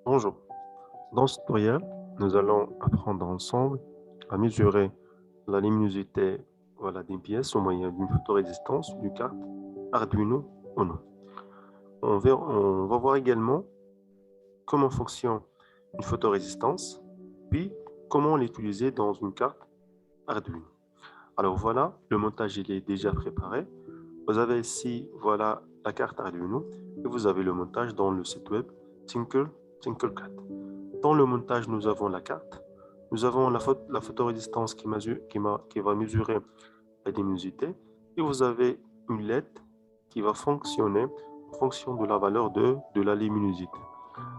Bonjour. Dans ce tutoriel, nous allons apprendre ensemble à mesurer la luminosité d'une pièce au moyen d'une photorésistance d'une carte Arduino Uno. On va voir également comment fonctionne une photorésistance, puis comment l'utiliser dans une carte Arduino. Alors voilà, le montage il est déjà préparé. Vous avez ici la carte Arduino et vous avez le montage dans le site web Tinkercad. Dans le montage, nous avons la carte, nous avons la photorésistance qui va mesurer la luminosité et vous avez une LED qui va fonctionner en fonction de la valeur de la luminosité.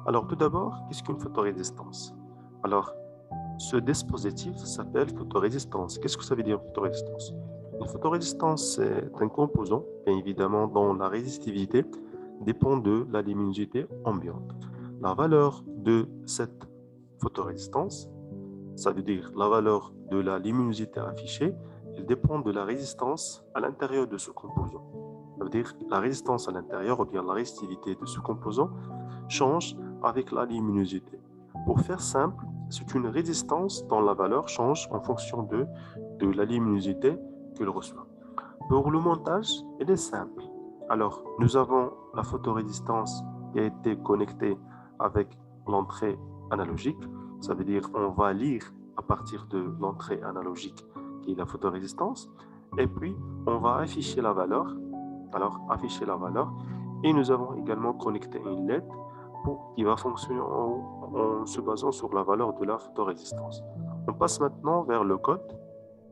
Alors tout d'abord, qu'est-ce qu'une photorésistance? Alors, ce dispositif s'appelle photorésistance. Qu'est-ce que ça veut dire photorésistance? Une photorésistance, c'est un composant, bien évidemment, dont la résistivité dépend de la luminosité ambiante. La valeur de cette photorésistance, ça veut dire la valeur de la luminosité affichée, elle dépend de la résistance à l'intérieur de ce composant. Ça veut dire la résistance à l'intérieur ou bien la résistivité de ce composant change avec la luminosité. Pour faire simple, c'est une résistance dont la valeur change en fonction de la luminosité qu'elle reçoit. Pour le montage, il est simple. Alors, nous avons la photorésistance qui a été connectée avec l'entrée analogique. Ça veut dire qu'on va lire à partir de l'entrée analogique qui est la photorésistance. Et puis, on va afficher la valeur. Alors, afficher la valeur. Et nous avons également connecté une LED qui va fonctionner en se basant sur la valeur de la photorésistance. On passe maintenant vers le code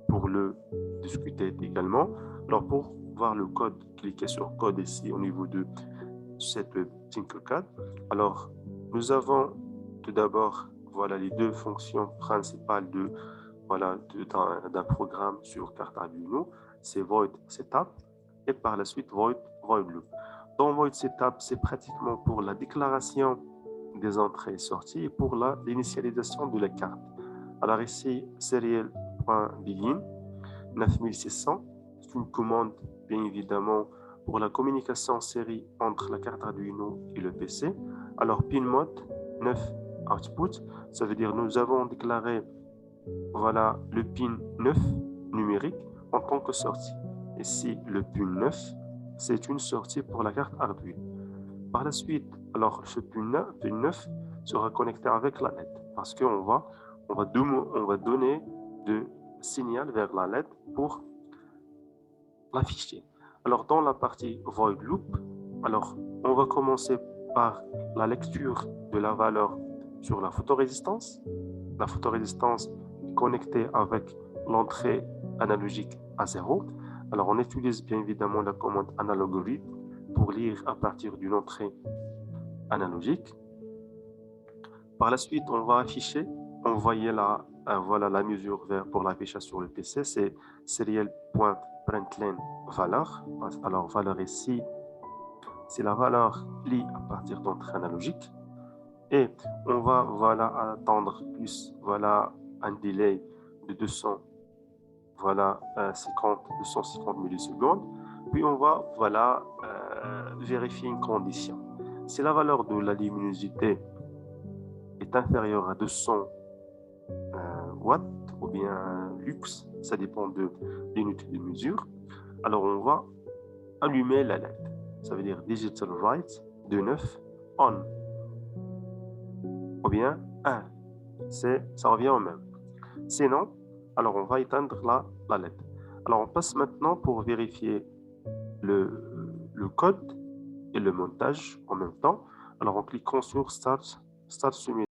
pour le discuter également. Alors, pour voir le code, cliquez sur code ici au niveau de cette Tinkercad. Alors, nous avons tout d'abord les deux fonctions principales d'un programme sur carte Arduino. C'est void setup et par la suite void loop. Dans void setup, c'est pratiquement pour la déclaration des entrées et sorties et pour l'initialisation de la carte. Alors ici, serial.begin 9600, c'est une commande bien évidemment pour la communication en série entre la carte Arduino et le PC. Alors pin mode 9 output, ça veut dire nous avons déclaré le pin 9 numérique en tant que sortie. Ici le pin 9, c'est une sortie pour la carte Arduino. Par la suite, alors ce pin 9 sera connecté avec la LED parce on va donner de signal vers la LED pour l'afficher. Alors, dans la partie void loop, alors, on va commencer par la lecture de la valeur sur la photorésistance connectée avec l'entrée analogique à 0. Alors, on utilise bien évidemment la commande analog read pour lire à partir d'une entrée analogique. Par la suite, on va envoyer la mesure pour l'affichage sur le PC, c'est serial.println valeur. Alors, valeur ici, c'est la valeur lie à partir d'entrée analogique. Et on va attendre un délai de 250 millisecondes. Puis on va vérifier une condition. Si la valeur de la luminosité est inférieure à 200 watts ou bien lux, ça dépend de l'unité de mesure. Alors on va allumer la LED. Ça veut dire digital write de 9 on ou bien 1. Ça revient au même. Sinon, alors on va éteindre la LED. Alors on passe maintenant pour vérifier le code et le montage en même temps. Alors en cliquant sur Start Simulation.